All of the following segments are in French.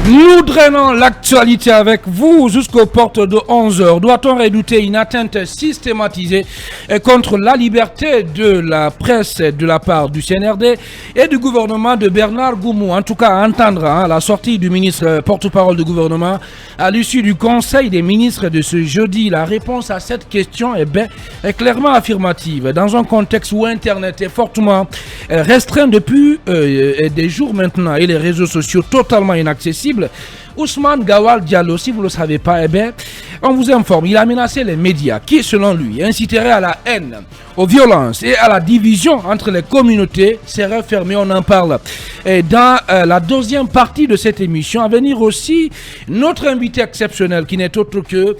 Nous drainons l'actualité avec vous jusqu'aux portes de 11h. Doit-on redouter une atteinte systématisée contre la liberté de la presse de la part du CNRD et du gouvernement de Bernard Goumou? En tout cas, à entendre la sortie du ministre porte-parole du gouvernement à l'issue du Conseil des ministres de ce jeudi. La réponse à cette question est clairement affirmative. Dans un contexte où Internet est fortement restreint depuis des jours maintenant et les réseaux sociaux totalement inaccessibles, Ousmane Gawal Diallo, si vous ne le savez pas, on vous informe, il a menacé les médias qui, selon lui, inciteraient à la haine, aux violences et à la division entre les communautés. Seraient fermés, on en parle. Et dans la deuxième partie de cette émission, à venir aussi, notre invité exceptionnel qui n'est autre que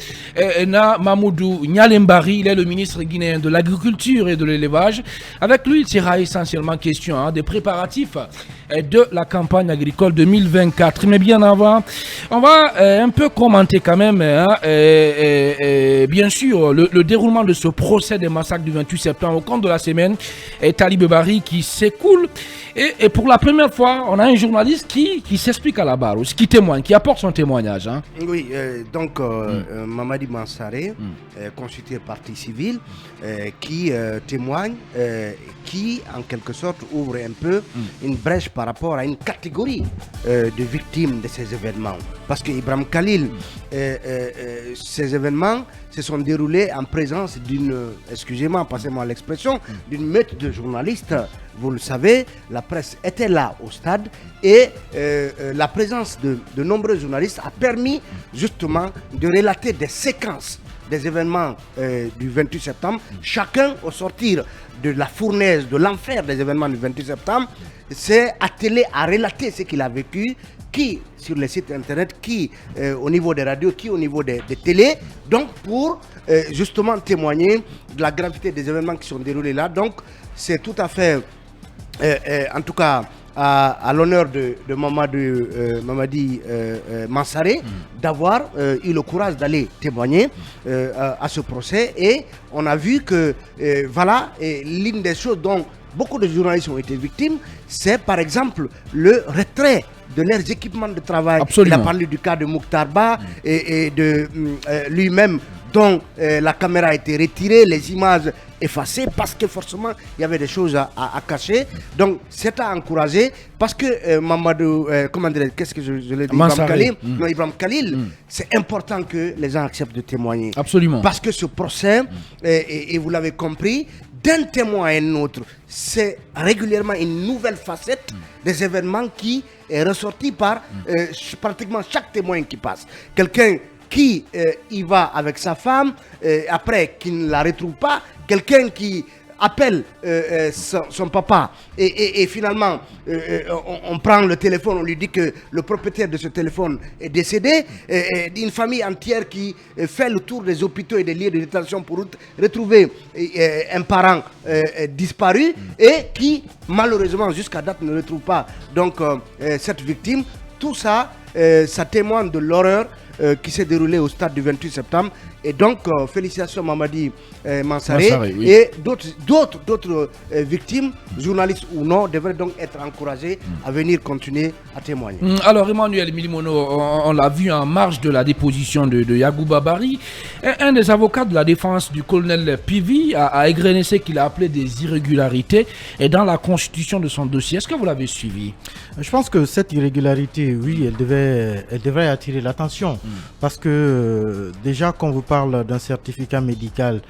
Na Mamoudou Nyalembari, il est le ministre guinéen de l'Agriculture et de l'Élevage. Avec lui, il sera essentiellement question des préparatifs de la campagne agricole 2024. Mais bien avant, on va un peu commenter quand même, bien sûr, le déroulement de ce procès des massacres du 28 septembre au cours de la semaine. Talib Bari qui s'écoule. Et pour la première fois, on a un journaliste qui s'explique à la barre, qui témoigne, qui apporte son témoignage. Oui, donc Mamadi Mansaré, constitué partie civile, qui témoigne, qui en quelque sorte ouvre un peu une brèche par rapport à une catégorie de victimes de ces événements. Parce que Ibrahim Khalil, ces événements se sont déroulés en présence d'une, excusez-moi, passez-moi l'expression, d'une meute de journalistes. Vous le savez, la presse était là au stade et la présence de nombreux journalistes a permis justement de relater des séquences des événements du 28 septembre. Chacun, au sortir de la fournaise, de l'enfer des événements du 28 septembre, s'est attelé à relater ce qu'il a vécu, qui sur les sites internet, qui au niveau des radios, qui au niveau des télés, donc pour justement témoigner de la gravité des événements qui sont déroulés là. Donc c'est tout à fait, en tout cas, à l'honneur de Mamadi Mansaré d'avoir eu le courage d'aller témoigner à ce procès. Et on a vu que voilà, l'une des choses dont beaucoup de journalistes ont été victimes, c'est par exemple le retrait de leurs équipements de travail. Absolument. Il a parlé du cas de Mouktarba et de lui-même, dont la caméra a été retirée, les images effacées parce que forcément il y avait des choses à cacher. Donc c'est à encourager parce que Mamadou, comment dire, qu'est-ce que je l'ai dit, Ibrahim Khalil, c'est important que les gens acceptent de témoigner. Absolument. Parce que ce procès, et vous l'avez compris, d'un témoin à un autre, c'est régulièrement une nouvelle facette des événements qui est ressortie par pratiquement chaque témoin qui passe. Quelqu'un qui y va avec sa femme, après qui ne la retrouve pas, quelqu'un qui appelle son papa et finalement on prend le téléphone, on lui dit que le propriétaire de ce téléphone est décédé, une famille entière qui fait le tour des hôpitaux et des lieux de détention pour retrouver un parent disparu et qui malheureusement jusqu'à date ne retrouve pas donc cette victime. Tout ça, ça témoigne de l'horreur qui s'est déroulé au stade du 28 septembre. Et donc, félicitations Mamadi Mansaré, oui. Et d'autres victimes, journalistes ou non, devraient donc être encouragés à venir continuer à témoigner. Alors, Emmanuel Milimono, on l'a vu en marge de la déposition de Yagouba Bari. Un des avocats de la défense du colonel Pivi a égrené ce qu'il a appelé des irrégularités et dans la constitution de son dossier. Est-ce que vous l'avez suivi? Je pense que cette irrégularité, oui, elle devrait attirer l'attention. Parce que déjà, quand vous parle d'un certificat médical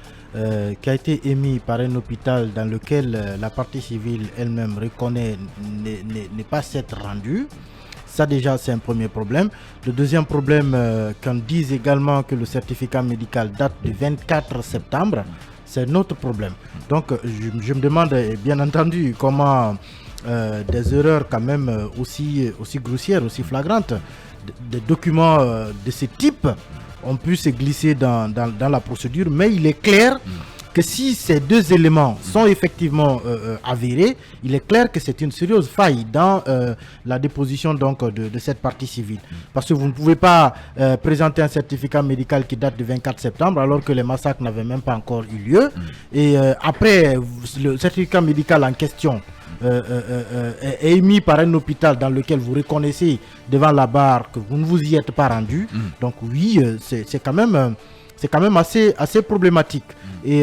qui a été émis par un hôpital dans lequel la partie civile elle-même reconnaît n'est pas s'être rendue, ça déjà c'est un premier problème. Le deuxième problème, qu'on dise également que le certificat médical date du 24 septembre, c'est un autre problème. Donc je me demande bien entendu comment des erreurs quand même aussi grossières, aussi flagrantes, des documents de ce type ont pu se glisser dans la procédure, mais il est clair que si ces deux éléments sont effectivement avérés, il est clair que c'est une sérieuse faille dans la déposition donc, de cette partie civile. Parce que vous ne pouvez pas présenter un certificat médical qui date du 24 septembre alors que les massacres n'avaient même pas encore eu lieu. Et après, le certificat médical en question est émis par un hôpital dans lequel vous reconnaissez devant la barre que vous ne vous y êtes pas rendu, donc oui, c'est quand même assez problématique. Et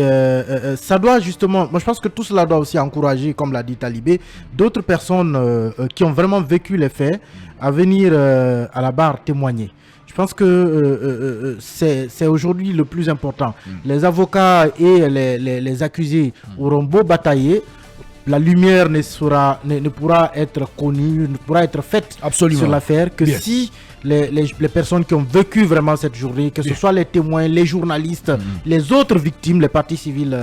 ça doit justement, moi je pense que tout cela doit aussi encourager, comme l'a dit Talibé, d'autres personnes qui ont vraiment vécu les faits à venir à la barre témoigner. Je pense que c'est aujourd'hui le plus important. Les avocats et les accusés auront beau batailler, la lumière ne pourra être connue, ne pourra être faite sur l'affaire que si les personnes qui ont vécu vraiment cette journée, que ce soit les témoins, les journalistes, les autres victimes, les parties civiles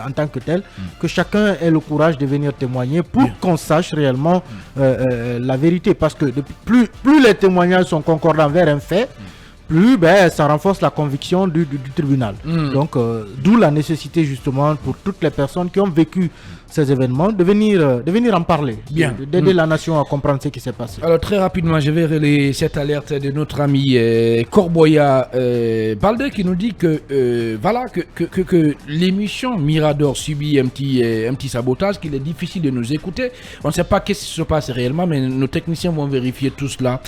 en tant que telles, que chacun ait le courage de venir témoigner pour qu'on sache réellement la vérité. Parce que plus les témoignages sont concordants vers un fait, plus ça renforce la conviction du tribunal. Donc, d'où la nécessité justement pour toutes les personnes qui ont vécu ces événements de venir en parler, d'aider la nation à comprendre ce qui s'est passé. Alors très rapidement, je vais relayer cette alerte de notre ami Corboya Baldé qui nous dit que voilà que l'émission Mirador subit un petit sabotage, qu'il est difficile de nous écouter. On ne sait pas qu'est-ce qui se passe réellement, mais nos techniciens vont vérifier tout cela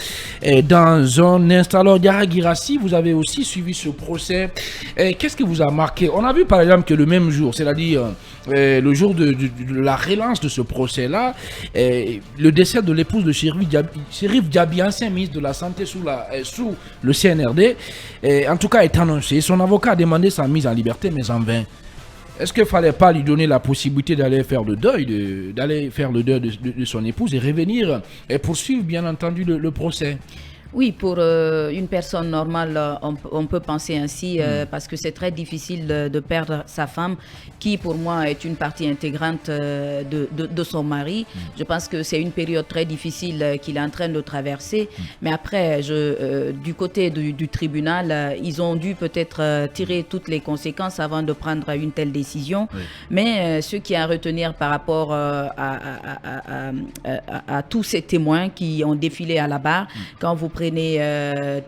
dans un instant. Alors Yara Girassi, vous avez aussi suivi ce procès. Qu'est-ce qui vous a marqué? On a vu par exemple que le même jour, c'est-à-dire le jour de la relance de ce procès-là, le décès de l'épouse de Chérif Diaby, ancien ministre de la Santé sous le CNRD, en tout cas est annoncé. Son avocat a demandé sa mise en liberté, mais en vain. Est-ce qu'il ne fallait pas lui donner la possibilité d'aller faire le deuil, de son épouse et revenir et poursuivre bien entendu le procès? Oui, pour une personne normale, on peut penser ainsi parce que c'est très difficile de perdre sa femme qui, pour moi, est une partie intégrante de son mari. Je pense que c'est une période très difficile qu'il est en train de traverser. Mais après, du côté du tribunal, ils ont dû peut-être tirer toutes les conséquences avant de prendre une telle décision. Oui. Mais ce qui est à retenir par rapport à tous ces témoins qui ont défilé à la barre, quand vous prenez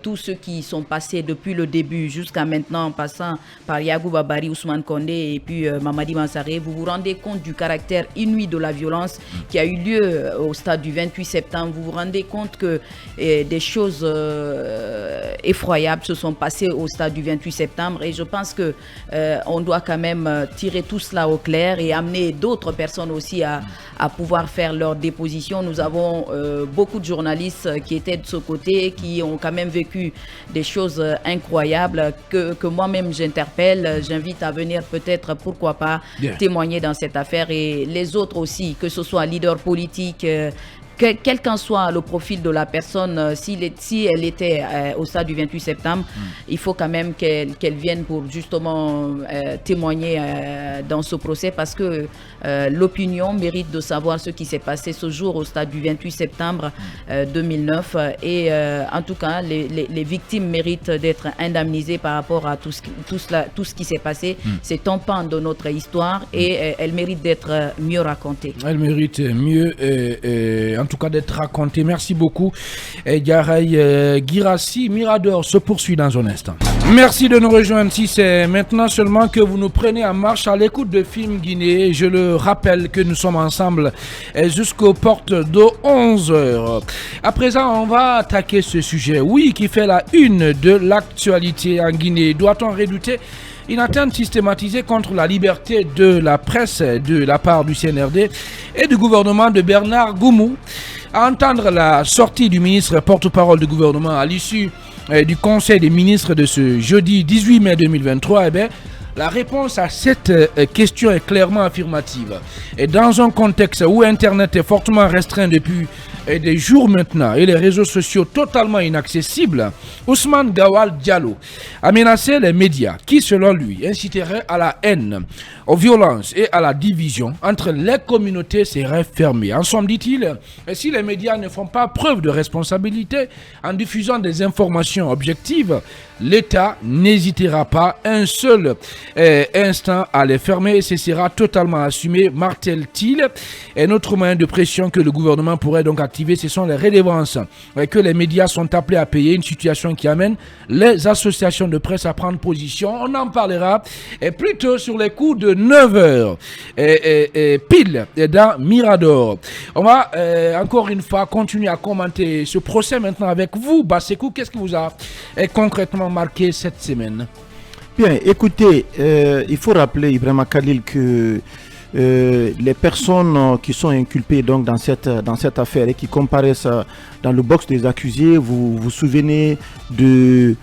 tous ceux qui sont passés depuis le début jusqu'à maintenant, en passant par Yagou Babari, Ousmane Kondé et puis Mamadi Mansaré, vous vous rendez compte du caractère inouï de la violence qui a eu lieu au stade du 28 septembre. Vous vous rendez compte que des choses effroyables se sont passées au stade du 28 septembre et je pense que on doit quand même tirer tout cela au clair et amener d'autres personnes aussi à pouvoir faire leur déposition. Nous avons beaucoup de journalistes qui étaient de ce côté, qui ont quand même vécu des choses incroyables que moi-même j'interpelle. J'invite à venir peut-être, pourquoi pas, témoigner dans cette affaire et les autres aussi, que ce soit leader politique, quel qu'en soit le profil de la personne, si elle était au stade du 28 septembre, il faut quand même qu'elle vienne pour justement témoigner dans ce procès parce que l'opinion mérite de savoir ce qui s'est passé ce jour au stade du 28 septembre 2009 et en tout cas les victimes méritent d'être indemnisées par rapport à tout ce qui s'est passé. C'est un pan de notre histoire et elles méritent d'être mieux racontées. Elles méritent mieux en tout cas d'être raconté. Merci beaucoup. Garay Girassi, Mirador se poursuit dans un instant. Merci de nous rejoindre. Si c'est maintenant seulement que vous nous prenez en marche à l'écoute de Film Guinée, je le rappelle que nous sommes ensemble jusqu'aux portes de 11h. À présent, on va attaquer ce sujet, oui, qui fait la une de l'actualité en Guinée. Doit-on redouter une atteinte systématisée contre la liberté de la presse de la part du CNRD et du gouvernement de Bernard Goumou? À entendre la sortie du ministre porte-parole du gouvernement à l'issue du Conseil des ministres de ce jeudi 18 mai 2023, la réponse à cette question est clairement affirmative. Et dans un contexte où Internet est fortement restreint depuis des jours maintenant et les réseaux sociaux totalement inaccessibles, Ousmane Gawal Diallo a menacé les médias qui, selon lui, inciteraient à la haine, aux violences et à la division entre les communautés seraient fermées. En somme, dit-il, si les médias ne font pas preuve de responsabilité en diffusant des informations objectives, l'État n'hésitera pas un seul instant à les fermer et ce sera totalement assumé, martèle-t-il. Un autre moyen de pression que le gouvernement pourrait donc activer activées, ce sont les redevances que les médias sont appelés à payer, une situation qui amène les associations de presse à prendre position. On en parlera plutôt sur les coups de 9h pile dans Mirador. On va encore une fois continuer à commenter ce procès maintenant avec vous, Bassekou. Qu'est-ce qui vous a concrètement marqué cette semaine? Bien, écoutez, il faut rappeler, Ibrahima Khalil, que les personnes qui sont inculpées donc, dans cette affaire et qui comparaissent dans le box des accusés, vous vous souvenez de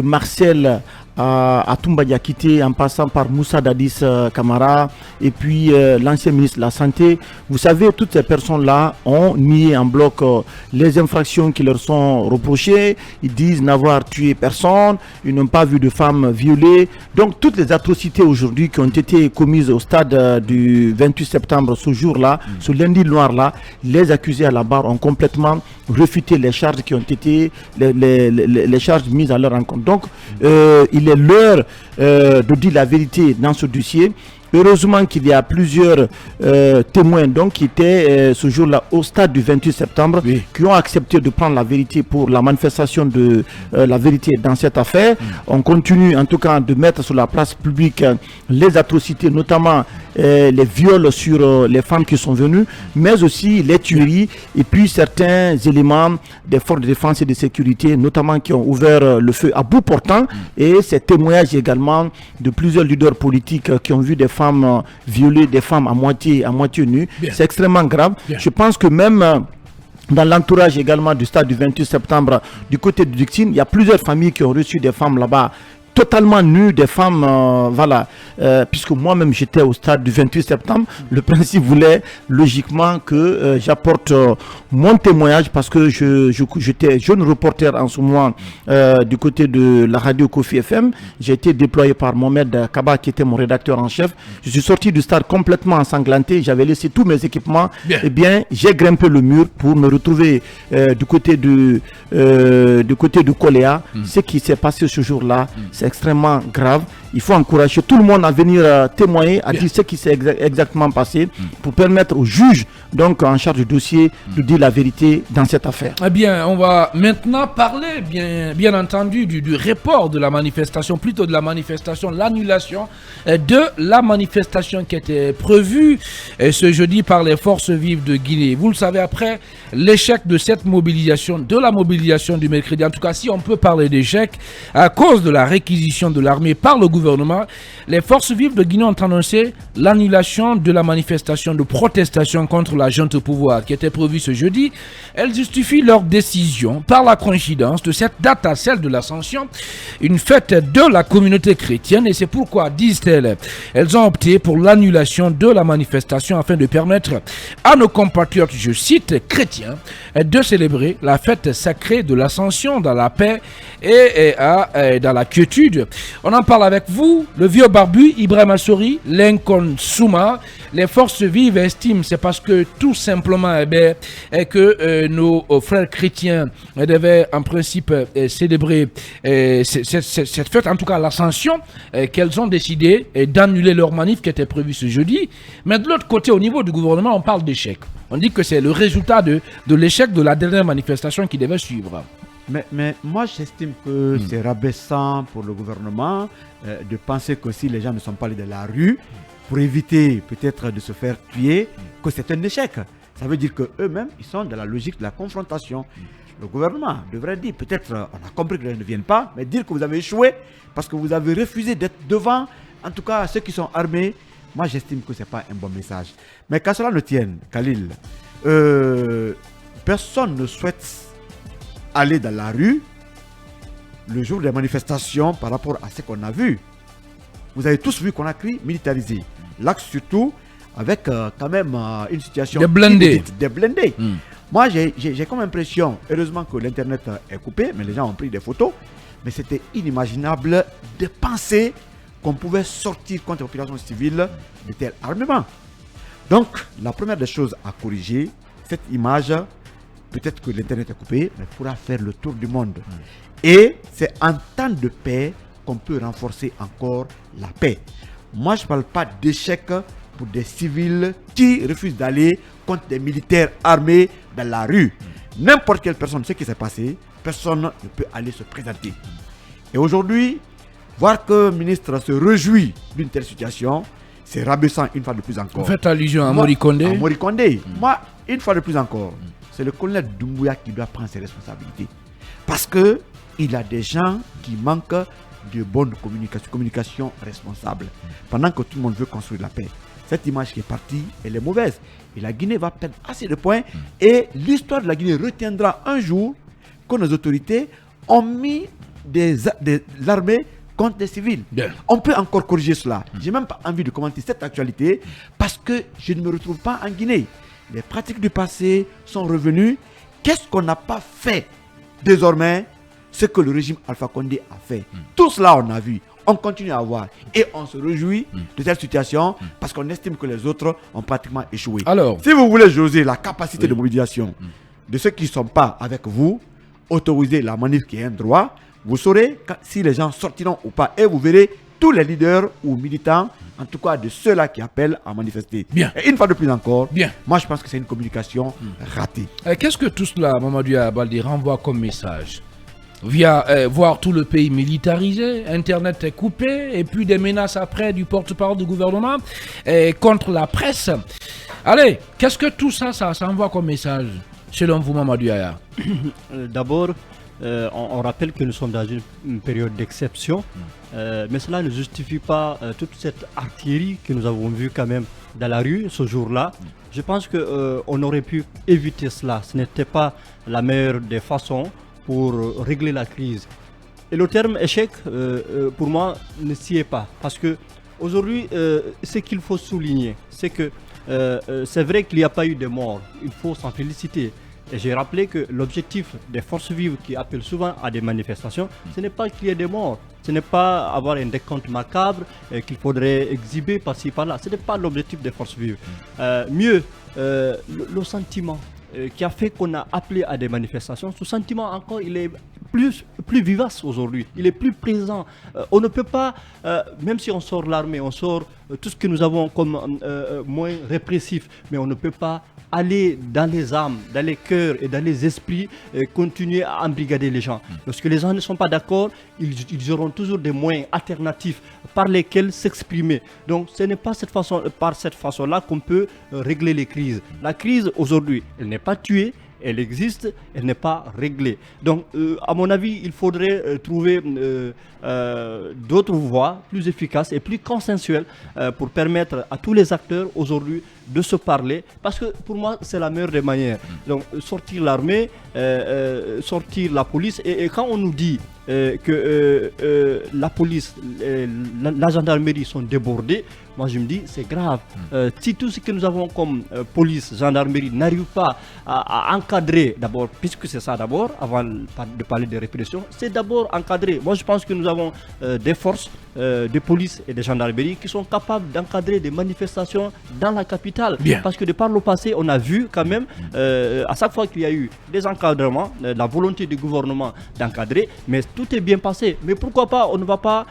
Marcel à Toumba Diakité, en passant par Moussa Dadis Kamara et puis l'ancien ministre de la Santé. Vous savez, toutes ces personnes-là ont nié en bloc les infractions qui leur sont reprochées. Ils disent n'avoir tué personne, ils n'ont pas vu de femmes violées. Donc toutes les atrocités aujourd'hui qui ont été commises au stade du 28 septembre, ce jour-là, ce lundi noir-là, les accusés à la barre ont complètement refuté les charges qui ont été, les charges mises à leur encontre. Donc il est l'heure de dire la vérité dans ce dossier. Heureusement qu'il y a plusieurs témoins donc, qui étaient ce jour-là au stade du 28 septembre, oui, qui ont accepté de prendre la vérité pour la manifestation de la vérité dans cette affaire. On continue en tout cas de mettre sur la place publique les atrocités, notamment les viols sur les femmes qui sont venues, mais aussi les tueries et puis certains éléments des forces de défense et de sécurité, notamment qui ont ouvert le feu à bout portant, et ces témoignages également de plusieurs leaders politiques qui ont vu des femmes violées, des femmes à moitié nues. C'est extrêmement grave. Bien. Je pense que même dans l'entourage également du stade du 28 septembre, du côté de Duxine, il y a plusieurs familles qui ont reçu des femmes là-bas totalement nues, des femmes, voilà, puisque moi-même j'étais au stade du 28 septembre, le principe voulait logiquement que j'apporte mon témoignage, parce que j'étais jeune reporter en ce moment du côté de la radio Kofi FM. J'ai été déployé par Mohamed Kaba qui était mon rédacteur en chef. Je suis sorti du stade complètement ensanglanté, j'avais laissé tous mes équipements. Eh bien, j'ai grimpé le mur pour me retrouver du côté du Koléa. Ce qui s'est passé ce jour-là, c'est extrêmement grave. Il faut encourager tout le monde à venir témoigner, à dire ce qui s'est exactement passé, pour permettre aux juges, donc en charge du dossier, de dire la vérité dans cette affaire. Eh bien, on va maintenant parler, bien entendu, du report de la manifestation, plutôt de la manifestation, l'annulation de la manifestation qui était prévue ce jeudi par les forces vives de Guinée. Vous le savez, après l'échec de cette mobilisation, de la mobilisation du mercredi, en tout cas, si on peut parler d'échec, à cause de la réquisition de l'armée par le gouvernement, les forces vives de Guinée ont annoncé l'annulation de la manifestation de protestation contre la junte au pouvoir qui était prévue ce jeudi. Elles justifient leur décision par la coïncidence de cette date à celle de l'Ascension, une fête de la communauté chrétienne, et c'est pourquoi, disent-elles, elles ont opté pour l'annulation de la manifestation afin de permettre à nos compatriotes, je cite, chrétiens, de célébrer la fête sacrée de l'Ascension dans la paix et dans la quiétude. On en parle avec vous, le vieux barbu Ibrahima Sori, Lincoln Souma. Les forces vives estiment c'est parce que tout simplement que nos frères chrétiens devaient en principe célébrer cette fête, en tout cas l'Ascension, qu'elles ont décidé d'annuler leur manif qui était prévue ce jeudi. Mais de l'autre côté, au niveau du gouvernement, on parle d'échec. On dit que c'est le résultat de l'échec de la dernière manifestation qui devait suivre. Mais moi, j'estime que c'est rabaissant pour le gouvernement de penser que si les gens ne sont pas allés dans la rue pour éviter peut-être de se faire tuer, que c'est un échec. Ça veut dire qu'eux-mêmes, ils sont dans la logique de la confrontation. Le gouvernement devrait dire, peut-être, on a compris que les gens ne viennent pas, mais dire que vous avez échoué parce que vous avez refusé d'être devant, en tout cas ceux qui sont armés. Moi, j'estime que ce n'est pas un bon message. Mais qu'à cela ne tienne, Khalil, personne ne souhaite aller dans la rue le jour des manifestations par rapport à ce qu'on a vu. Vous avez tous vu qu'on a crié militarisé. L'axe surtout avec quand même une situation des blindés. Moi j'ai comme impression, heureusement que l'internet est coupé, mais les gens ont pris des photos, mais c'était inimaginable de penser qu'on pouvait sortir contre la population civile de tel armement. Donc la première des choses à corriger, cette image, peut-être que l'internet est coupé, mais pourra faire le tour du monde. Et c'est en temps de paix qu'on peut renforcer encore la paix. Moi, je ne parle pas d'échec pour des civils qui refusent d'aller contre des militaires armés dans la rue. N'importe quelle personne, ce qui s'est passé, personne ne peut aller se présenter. Et aujourd'hui, voir que le ministre se réjouit d'une telle situation, c'est rabaissant une fois de plus encore. Vous faites allusion à Mori Kondé. À Mori Kondé. Moi, une fois de plus encore, c'est le colonel Doumbouya qui doit prendre ses responsabilités. Parce qu'il y a des gens qui manquent de bonne communication responsable. Pendant que tout le monde veut construire la paix. Cette image qui est partie, elle est mauvaise. Et la Guinée va perdre assez de points. Et l'histoire de la Guinée retiendra un jour que nos autorités ont mis l'armée contre des civils. Bien. On peut encore corriger cela. J'ai même pas envie de commenter cette actualité parce que je ne me retrouve pas en Guinée. Les pratiques du passé sont revenues. Qu'est-ce qu'on n'a pas fait désormais? Ce que le régime Alpha Condé a fait. Tout cela on a vu. On continue à voir. Et on se réjouit de cette situation parce qu'on estime que les autres ont pratiquement échoué. Alors, si vous voulez jauger la capacité de mobilisation de ceux qui ne sont pas avec vous, autoriser la manif qui est un droit, vous saurez si les gens sortiront ou pas. Et vous verrez tous les leaders ou militants, en tout cas de ceux-là qui appellent à manifester. Bien. Et une fois de plus encore, Bien. moi je pense que c'est une communication ratée. Qu'est-ce que tout cela, Mamadou Baldi, renvoie comme message? Via voir tout le pays militarisé, Internet est coupé, et puis des menaces après du porte-parole du gouvernement contre la presse. Allez, qu'est-ce que tout ça, ça envoie comme message, selon vous, Mamadou Yaya? D'abord, on rappelle que nous sommes dans une période d'exception, mais cela ne justifie pas toute cette artillerie que nous avons vue quand même dans la rue ce jour-là. Je pense qu'on aurait pu éviter cela. Ce n'était pas la meilleure des façons pour régler la crise. Et le terme échec, pour moi, ne s'y est pas. Parce que aujourd'hui, ce qu'il faut souligner, c'est que c'est vrai qu'il n'y a pas eu de mort. Il faut s'en féliciter. Et j'ai rappelé que l'objectif des forces vives qui appellent souvent à des manifestations, ce n'est pas qu'il y ait des morts. Ce n'est pas avoir un décompte macabre qu'il faudrait exhiber par-ci par-là. Ce n'est pas l'objectif des forces vives. Mieux, le sentiment qui a fait qu'on a appelé à des manifestations, ce sentiment encore, il est plus vivace aujourd'hui, il est plus présent. On ne peut pas, même si on sort l'armée, on sort tout ce que nous avons comme moyens répressifs, mais on ne peut pas aller dans les âmes, dans les cœurs et dans les esprits, continuer à embrigader les gens. Lorsque les gens ne sont pas d'accord, ils auront toujours des moyens alternatifs par lesquels s'exprimer. Donc ce n'est pas par cette façon-là qu'on peut régler les crises. La crise aujourd'hui, elle n'est pas tuée, elle existe, elle n'est pas réglée. Donc, à mon avis, il faudrait trouver d'autres voies plus efficaces et plus consensuelles pour permettre à tous les acteurs aujourd'hui de se parler. Parce que pour moi, c'est la meilleure des manières. Donc, sortir l'armée, sortir la police. Et quand on nous dit que la police, la gendarmerie sont débordés, moi je me dis c'est grave. Si tout ce que nous avons comme police, gendarmerie n'arrive pas à encadrer d'abord, puisque c'est ça d'abord, avant de parler de répression, c'est d'abord encadrer. Moi je pense que nous avons des forces de police et de gendarmerie qui sont capables d'encadrer des manifestations dans la capitale. Bien. Parce que de par le passé, on a vu quand même, à chaque fois qu'il y a eu des encadrements, la volonté du gouvernement d'encadrer, mais tout est bien passé. Mais pourquoi pas, on ne va pas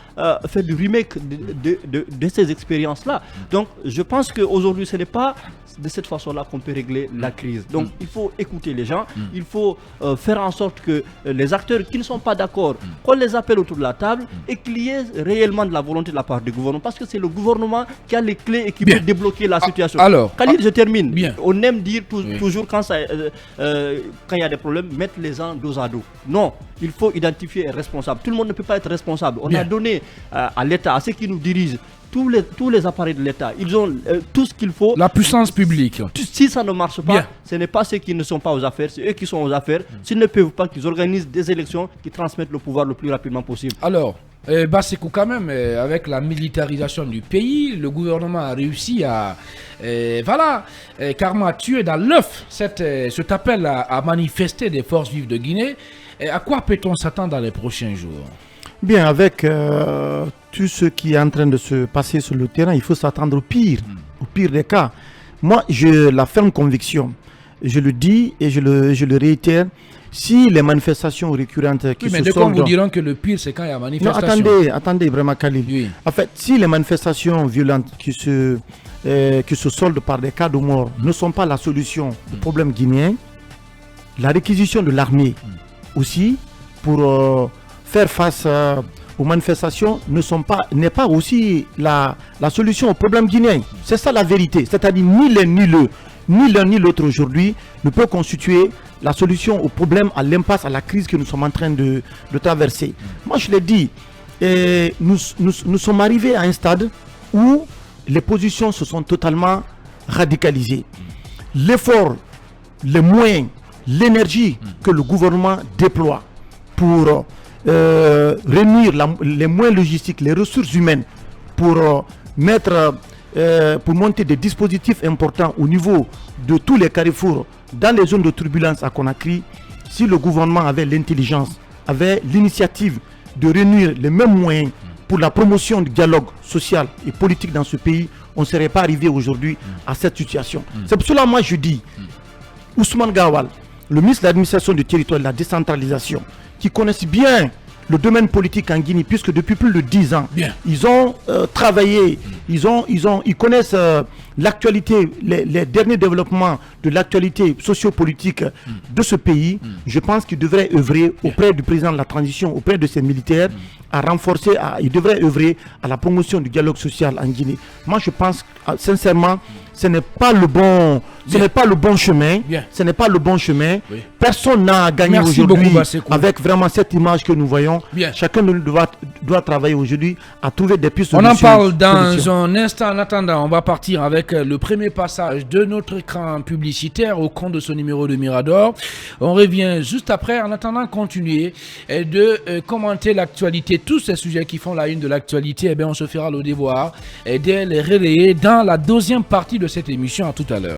faire du remake de ces expériences-là. Donc, je pense qu'aujourd'hui, ce n'est pas de cette façon-là qu'on peut régler la crise. Donc, il faut écouter les gens, il faut faire en sorte que les acteurs qui ne sont pas d'accord, qu'on les appelle autour de la table et qu'il y ait réellement de la volonté de la part du gouvernement, parce que c'est le gouvernement qui a les clés et qui peut débloquer la situation. Alors, Khalil, je termine. Bien. On aime dire toujours quand il y a des problèmes, mettre les gens dos à dos. Non, il faut identifier un responsable. Tout le monde ne peut pas être responsable. On a donné à l'État, à ceux qui nous dirigent, tous les appareils de l'État, ils ont tout ce qu'il faut. La puissance publique. Si ça ne marche pas, Bien. ce n'est pas ceux qui ne sont pas aux affaires, c'est eux qui sont aux affaires. S'ils ne peuvent pas, qu'ils organisent des élections qui transmettent le pouvoir le plus rapidement possible. Alors, Basekou, quand même, avec la militarisation du pays, le gouvernement a réussi à, carrément tuer dans l'œuf cet appel à manifester des forces vives de Guinée. À quoi peut-on s'attendre dans les prochains jours? Bien, avec tout ce qui est en train de se passer sur le terrain, il faut s'attendre au pire des cas. Moi, j'ai la ferme conviction, je le dis et je le réitère, si les manifestations récurrentes qui Oui, mais se de quoi vous soldent... diront que le pire, c'est quand il y a Non, manifestation. attendez, vraiment, Khalil. Oui. En fait, si les manifestations violentes qui se soldent par des cas de mort ne sont pas la solution au problème guinéen, la réquisition de l'armée aussi pour faire face aux manifestations n'est pas aussi la solution au problème guinéen. C'est ça la vérité. C'est-à-dire ni l'un ni l'autre aujourd'hui ne peut constituer la solution au problème, à l'impasse, à la crise que nous sommes en train de traverser. Moi, je l'ai dit, nous sommes arrivés à un stade où les positions se sont totalement radicalisées. L'effort, les moyens, l'énergie que le gouvernement déploie pour réunir les moyens logistiques, les ressources humaines, pour monter des dispositifs importants au niveau de tous les carrefours dans les zones de turbulence à Conakry. Si le gouvernement avait l'intelligence, avait l'initiative de réunir les mêmes moyens pour la promotion du dialogue social et politique dans ce pays, on ne serait pas arrivé aujourd'hui à cette situation. C'est pour cela que moi je dis, Ousmane Gawal, le ministre de l'administration du territoire et de la décentralisation, qui connaissent bien le domaine politique en Guinée, puisque depuis plus de 10 ans, ils ont travaillé, ils connaissent l'actualité, les derniers développements de l'actualité sociopolitique de ce pays. Je pense qu'ils devraient œuvrer auprès du président de la transition, auprès de ses militaires, à renforcer, ils devraient œuvrer à la promotion du dialogue social en Guinée. Moi, je pense sincèrement, ce n'est pas le bon, chemin. Ce n'est pas le bon chemin. Personne n'a gagné aujourd'hui avec vraiment cette image que nous voyons. Chacun doit travailler aujourd'hui à trouver des pistes de solutions. On en parle dans un instant. En attendant, on va partir avec le premier passage de notre écran publicitaire au compte de ce numéro de Mirador. On revient juste après. En attendant, continuer de commenter l'actualité. Tous ces sujets qui font la une de l'actualité, eh bien, on se fera le devoir de les relayer dans la deuxième partie de cette émission. À tout à l'heure.